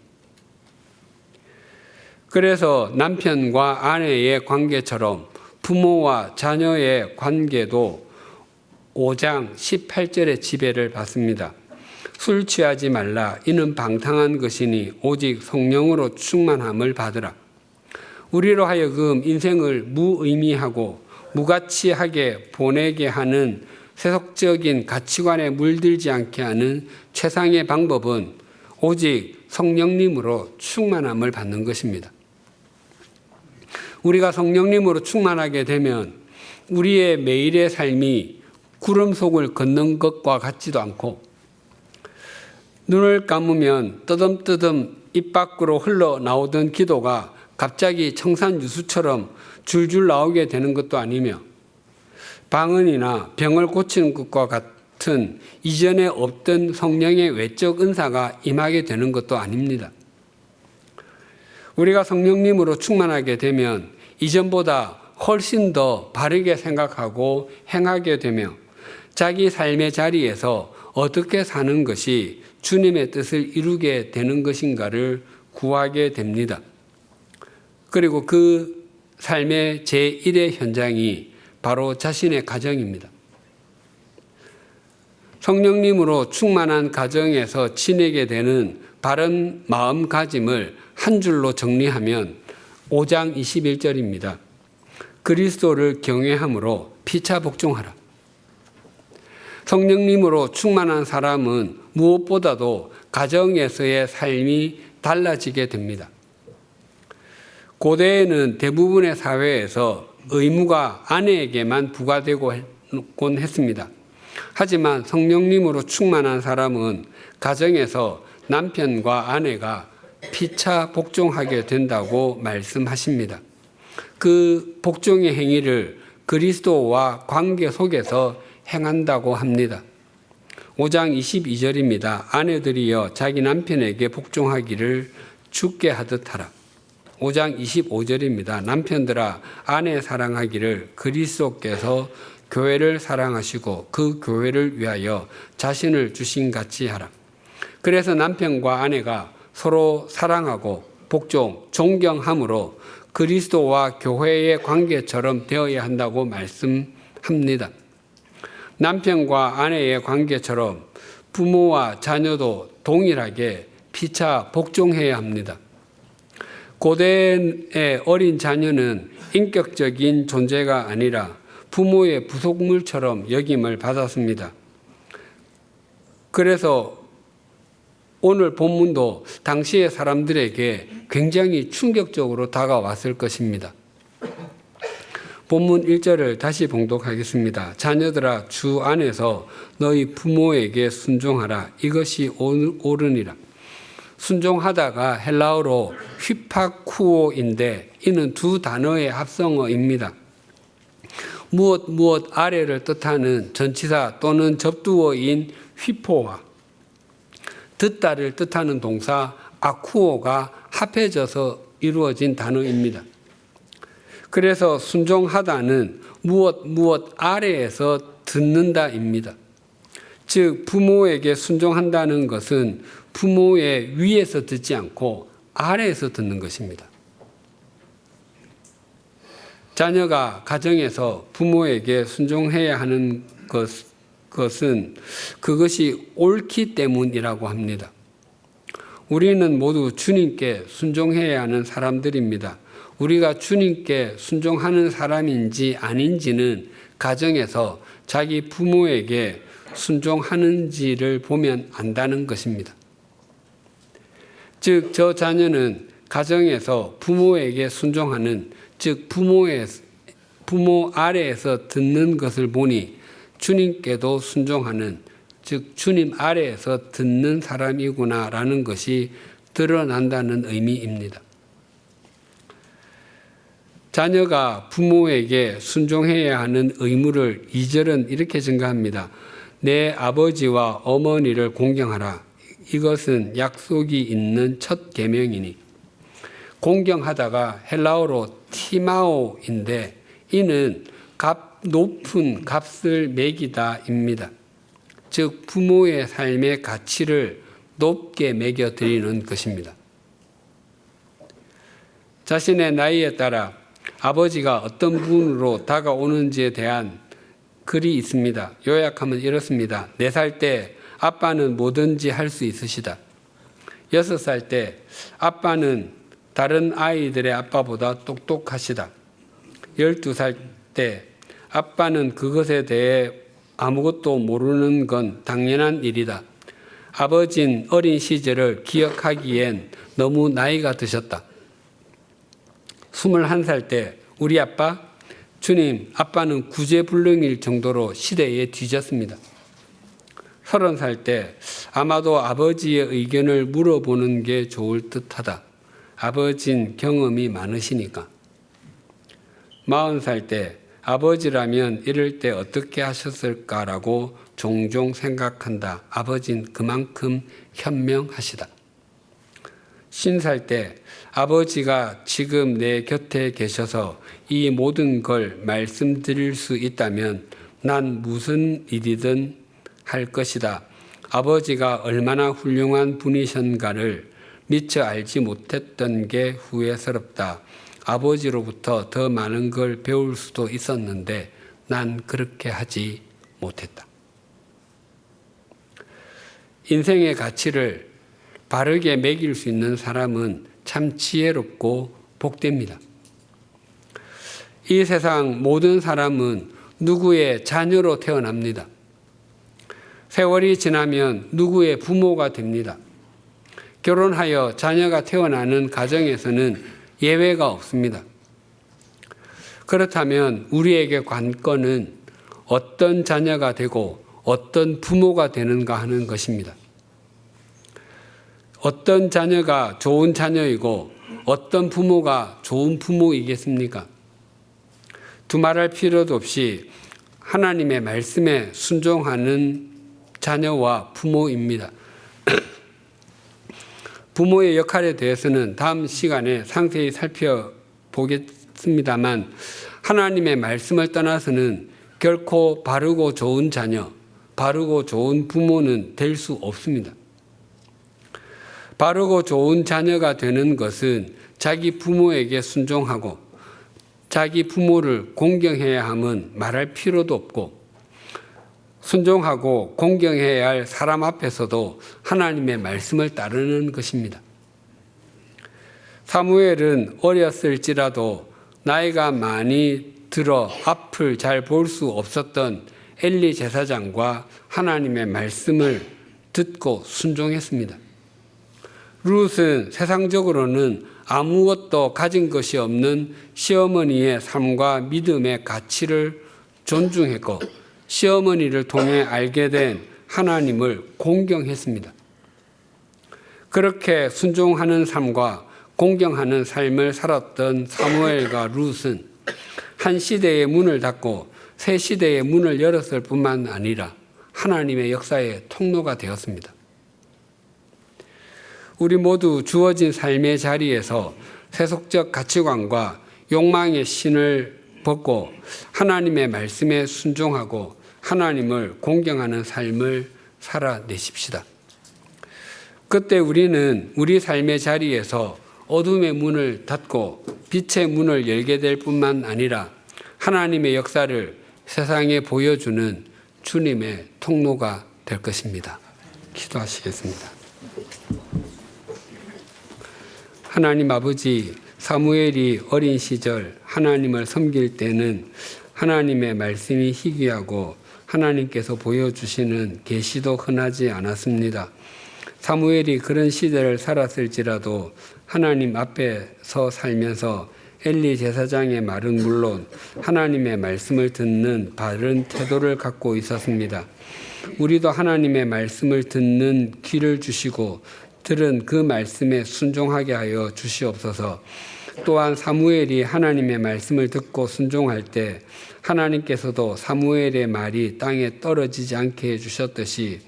그래서 남편과 아내의 관계처럼 부모와 자녀의 관계도 5장 18절의 지배를 받습니다. 술 취하지 말라. 이는 방탕한 것이니 오직 성령으로 충만함을 받으라. 우리로 하여금 인생을 무의미하고 무가치하게 보내게 하는 세속적인 가치관에 물들지 않게 하는 최상의 방법은 오직 성령님으로 충만함을 받는 것입니다. 우리가 성령님으로 충만하게 되면 우리의 매일의 삶이 구름 속을 걷는 것과 같지도 않고 눈을 감으면 뜨듬뜨듬 입 밖으로 흘러나오던 기도가 갑자기 청산유수처럼 줄줄 나오게 되는 것도 아니며 방언이나 병을 고치는 것과 같은 이전에 없던 성령의 외적 은사가 임하게 되는 것도 아닙니다. 우리가 성령님으로 충만하게 되면 이전보다 훨씬 더 바르게 생각하고 행하게 되며 자기 삶의 자리에서 어떻게 사는 것이 주님의 뜻을 이루게 되는 것인가를 구하게 됩니다. 그리고 그 삶의 제1의 현장이 바로 자신의 가정입니다. 성령님으로 충만한 가정에서 지내게 되는 바른 마음가짐을 한 줄로 정리하면 5장 21절입니다. 그리스도를 경외함으로 피차 복종하라. 성령님으로 충만한 사람은 무엇보다도 가정에서의 삶이 달라지게 됩니다. 고대에는 대부분의 사회에서 의무가 아내에게만 부과되곤 했습니다. 하지만 성령님으로 충만한 사람은 가정에서 남편과 아내가 피차 복종하게 된다고 말씀하십니다. 그 복종의 행위를 그리스도와 관계 속에서 행한다고 합니다. 5장 22절입니다. 아내들이여 자기 남편에게 복종하기를 주께 하듯 하라. 5장 25절입니다. 남편들아 아내 사랑하기를 그리스도께서 교회를 사랑하시고 그 교회를 위하여 자신을 주신 같이 하라. 그래서 남편과 아내가 서로 사랑하고 복종, 존경함으로 그리스도와 교회의 관계처럼 되어야 한다고 말씀합니다. 남편과 아내의 관계처럼 부모와 자녀도 동일하게 피차 복종해야 합니다. 고대의 어린 자녀는 인격적인 존재가 아니라 부모의 부속물처럼 여김을 받았습니다. 그래서 오늘 본문도 당시의 사람들에게 굉장히 충격적으로 다가왔을 것입니다. 본문 1절을 다시 봉독하겠습니다. 자녀들아 주 안에서 너희 부모에게 순종하라. 이것이 옳으니라. 순종하다가 헬라어로 휘파쿠오인데 이는 두 단어의 합성어입니다. 무엇 아래를 뜻하는 전치사 또는 접두어인 휘포와 듣다를 뜻하는 동사 아쿠오가 합해져서 이루어진 단어입니다. 그래서 순종하다는 무엇 아래에서 듣는다입니다. 즉 부모에게 순종한다는 것은 부모의 위에서 듣지 않고 아래에서 듣는 것입니다. 자녀가 가정에서 부모에게 순종해야 하는 것은 그것이 옳기 때문이라고 합니다. 우리는 모두 주님께 순종해야 하는 사람들입니다. 우리가 주님께 순종하는 사람인지 아닌지는 가정에서 자기 부모에게 순종하는지를 보면 안다는 것입니다. 즉, 저 자녀는 가정에서 부모에게 순종하는, 즉 부모 아래에서 듣는 것을 보니 주님께도 순종하는, 즉 주님 아래에서 듣는 사람이구나라는 것이 드러난다는 의미입니다. 자녀가 부모에게 순종해야 하는 의무를 2절은 이렇게 증가합니다. 내 아버지와 어머니를 공경하라. 이것은 약속이 있는 첫 계명이니. 공경하다가 헬라어로 티마오인데 이는 높은 값을 매기다입니다. 즉 부모의 삶의 가치를 높게 매겨드리는 것입니다. 자신의 나이에 따라 아버지가 어떤 분으로 다가오는지에 대한 글이 있습니다. 요약하면 이렇습니다. 4살 때 아빠는 뭐든지 할 수 있으시다. 6살 때 아빠는 다른 아이들의 아빠보다 똑똑하시다. 12살 때 아빠는 그것에 대해 아무것도 모르는 건 당연한 일이다. 아버진 어린 시절을 기억하기엔 너무 나이가 드셨다. 21살 때 우리 아빠, 주님, 아빠는 구제불능일 정도로 시대에 뒤졌습니다. 30살 때 아마도 아버지의 의견을 물어보는 게 좋을 듯하다. 아버진 경험이 많으시니까. 40살 때 아버지라면 이럴 때 어떻게 하셨을까라고 종종 생각한다. 아버진 그만큼 현명하시다. 50살 때 아버지가 지금 내 곁에 계셔서 이 모든 걸 말씀드릴 수 있다면 난 무슨 일이든 할 것이다. 아버지가 얼마나 훌륭한 분이신가를 미처 알지 못했던 게 후회스럽다. 아버지로부터 더 많은 걸 배울 수도 있었는데 난 그렇게 하지 못했다. 인생의 가치를 바르게 매길 수 있는 사람은 참 지혜롭고 복됩니다. 이 세상 모든 사람은 누구의 자녀로 태어납니다. 세월이 지나면 누구의 부모가 됩니다. 결혼하여 자녀가 태어나는 가정에서는 예외가 없습니다. 그렇다면 우리에게 관건은 어떤 자녀가 되고 어떤 부모가 되는가 하는 것입니다. 어떤 자녀가 좋은 자녀이고 어떤 부모가 좋은 부모이겠습니까? 두말할 필요도 없이 하나님의 말씀에 순종하는 자녀와 부모입니다. 부모의 역할에 대해서는 다음 시간에 상세히 살펴보겠습니다만 하나님의 말씀을 떠나서는 결코 바르고 좋은 자녀, 바르고 좋은 부모는 될 수 없습니다. 바르고 좋은 자녀가 되는 것은 자기 부모에게 순종하고 자기 부모를 공경해야 함은 말할 필요도 없고 순종하고 공경해야 할 사람 앞에서도 하나님의 말씀을 따르는 것입니다. 사무엘은 어렸을지라도 나이가 많이 들어 앞을 잘 볼 수 없었던 엘리 제사장과 하나님의 말씀을 듣고 순종했습니다. 룻은 세상적으로는 아무것도 가진 것이 없는 시어머니의 삶과 믿음의 가치를 존중했고 시어머니를 통해 알게 된 하나님을 공경했습니다. 그렇게 순종하는 삶과 공경하는 삶을 살았던 사무엘과 룻은 한 시대의 문을 닫고 새 시대의 문을 열었을 뿐만 아니라 하나님의 역사의 통로가 되었습니다. 우리 모두 주어진 삶의 자리에서 세속적 가치관과 욕망의 신을 벗고 하나님의 말씀에 순종하고 하나님을 공경하는 삶을 살아내십시다. 그때 우리는 우리 삶의 자리에서 어둠의 문을 닫고 빛의 문을 열게 될 뿐만 아니라 하나님의 역사를 세상에 보여주는 주님의 통로가 될 것입니다. 기도하시겠습니다. 하나님 아버지, 사무엘이 어린 시절 하나님을 섬길 때는 하나님의 말씀이 희귀하고 하나님께서 보여주시는 계시도 흔하지 않았습니다. 사무엘이 그런 시대를 살았을지라도 하나님 앞에서 살면서 엘리 제사장의 말은 물론 하나님의 말씀을 듣는 바른 태도를 갖고 있었습니다. 우리도 하나님의 말씀을 듣는 귀를 주시고 들은 그 말씀에 순종하게 하여 주시옵소서. 또한 사무엘이 하나님의 말씀을 듣고 순종할 때 하나님께서도 사무엘의 말이 땅에 떨어지지 않게 해주셨듯이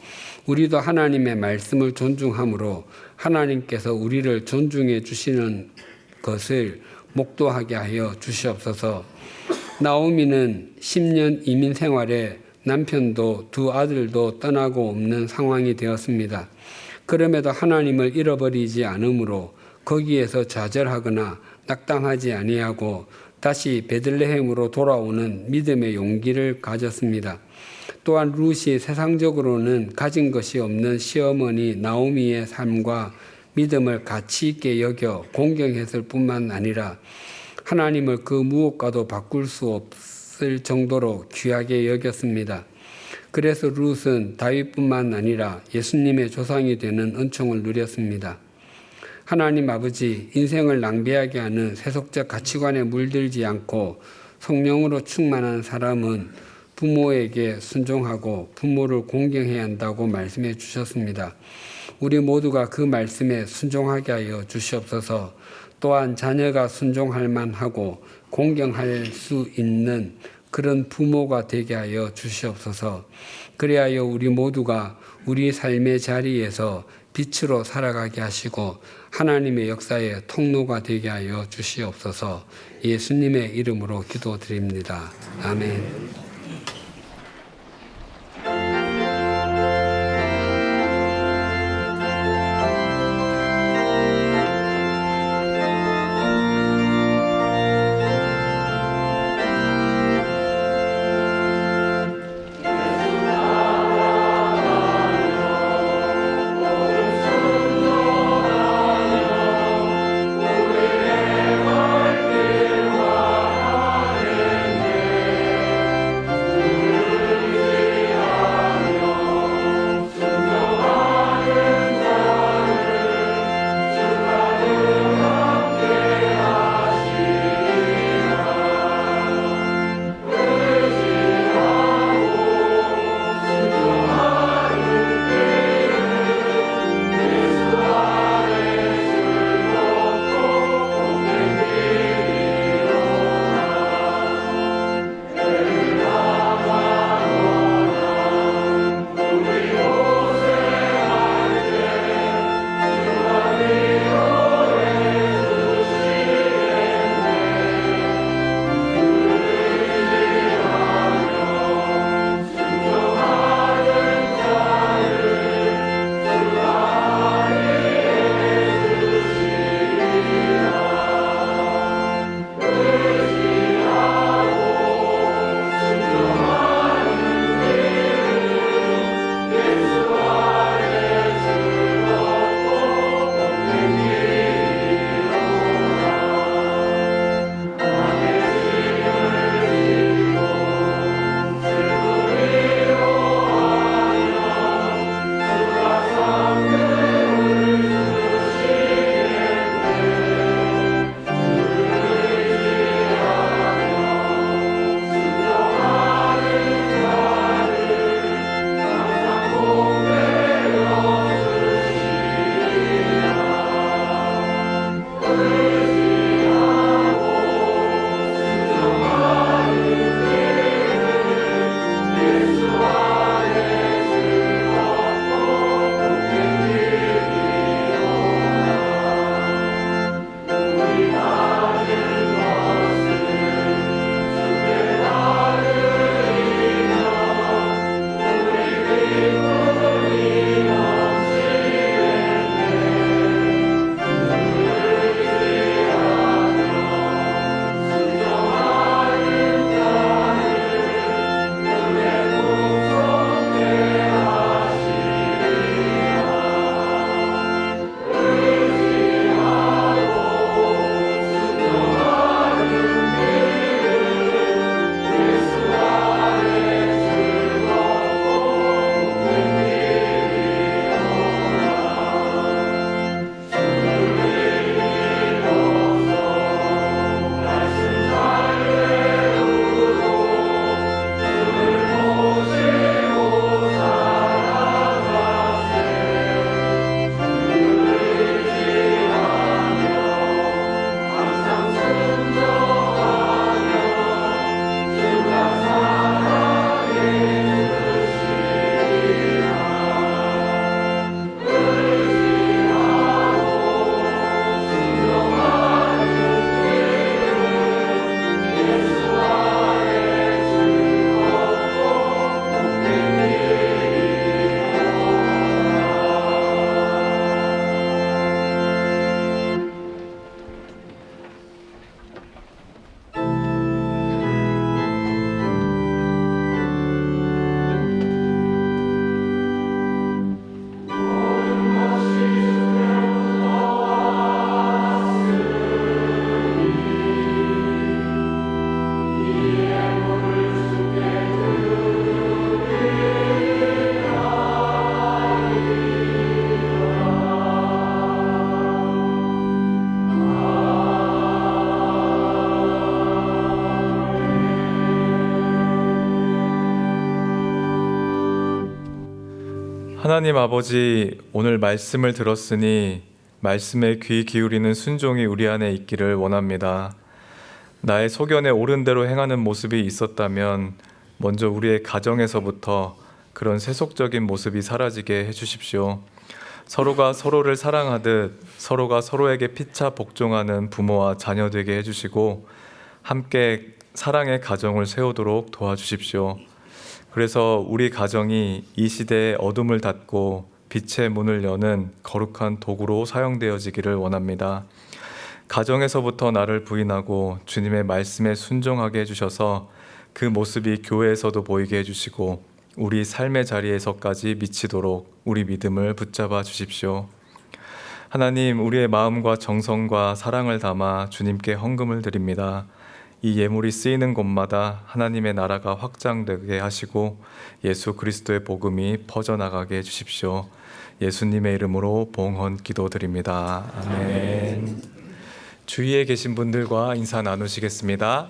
우리도 하나님의 말씀을 존중함으로 하나님께서 우리를 존중해 주시는 것을 목도하게 하여 주시옵소서. 나오미는 10년 이민 생활에 남편도 두 아들도 떠나고 없는 상황이 되었습니다. 그럼에도 하나님을 잃어버리지 않으므로 거기에서 좌절하거나 낙담하지 아니하고 다시 베들레헴으로 돌아오는 믿음의 용기를 가졌습니다. 또한 룻이 세상적으로는 가진 것이 없는 시어머니 나오미의 삶과 믿음을 가치 있게 여겨 공경했을 뿐만 아니라 하나님을 그 무엇과도 바꿀 수 없을 정도로 귀하게 여겼습니다. 그래서 룻은 다윗뿐만 아니라 예수님의 조상이 되는 은총을 누렸습니다. 하나님 아버지, 인생을 낭비하게 하는 세속적 가치관에 물들지 않고 성령으로 충만한 사람은 부모에게 순종하고 부모를 공경해야 한다고 말씀해 주셨습니다. 우리 모두가 그 말씀에 순종하게 하여 주시옵소서. 또한 자녀가 순종할 만하고 공경할 수 있는 그런 부모가 되게 하여 주시옵소서. 그리하여 우리 모두가 우리 삶의 자리에서 빛으로 살아가게 하시고 하나님의 역사의 통로가 되게 하여 주시옵소서. 예수님의 이름으로 기도드립니다. 아멘. 하나님 아버지, 오늘 말씀을 들었으니 말씀에 귀 기울이는 순종이 우리 안에 있기를 원합니다. 나의 소견에 옳은 대로 행하는 모습이 있었다면 먼저 우리의 가정에서부터 그런 세속적인 모습이 사라지게 해주십시오. 서로가 서로를 사랑하듯 서로가 서로에게 피차 복종하는 부모와 자녀 되게 해주시고 함께 사랑의 가정을 세우도록 도와주십시오. 그래서 우리 가정이 이 시대의 어둠을 닫고 빛의 문을 여는 거룩한 도구로 사용되어지기를 원합니다. 가정에서부터 나를 부인하고 주님의 말씀에 순종하게 해주셔서 그 모습이 교회에서도 보이게 해주시고 우리 삶의 자리에서까지 미치도록 우리 믿음을 붙잡아 주십시오. 하나님, 우리의 마음과 정성과 사랑을 담아 주님께 헌금을 드립니다. 이 예물이 쓰이는 곳마다 하나님의 나라가 확장되게 하시고 예수 그리스도의 복음이 퍼져나가게 해주십시오. 예수님의 이름으로 봉헌 기도드립니다. 아멘. 주위에 계신 분들과 인사 나누시겠습니다.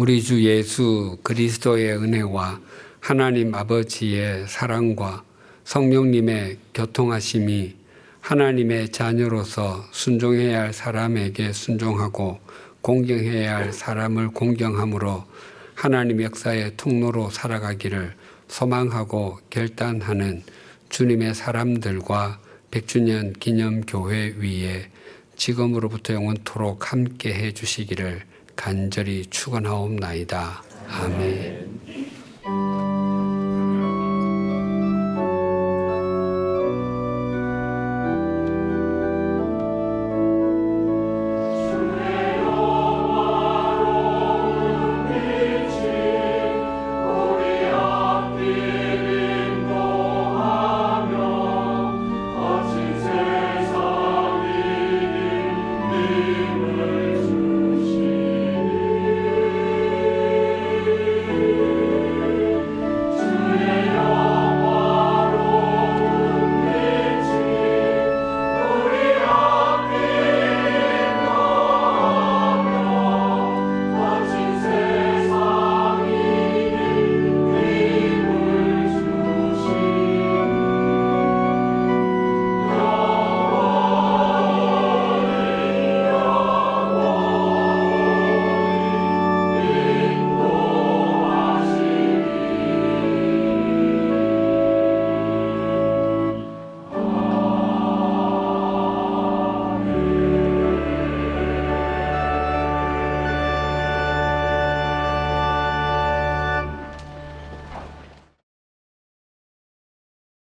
우리 주 예수 그리스도의 은혜와 하나님 아버지의 사랑과 성령님의 교통하심이 하나님의 자녀로서 순종해야 할 사람에게 순종하고 공경해야 할 사람을 공경함으로 하나님 역사의 통로로 살아가기를 소망하고 결단하는 주님의 사람들과 100주년 기념교회 위에 지금으로부터 영원토록 함께 해 주시기를 간절히 축원하옵나이다. 아멘.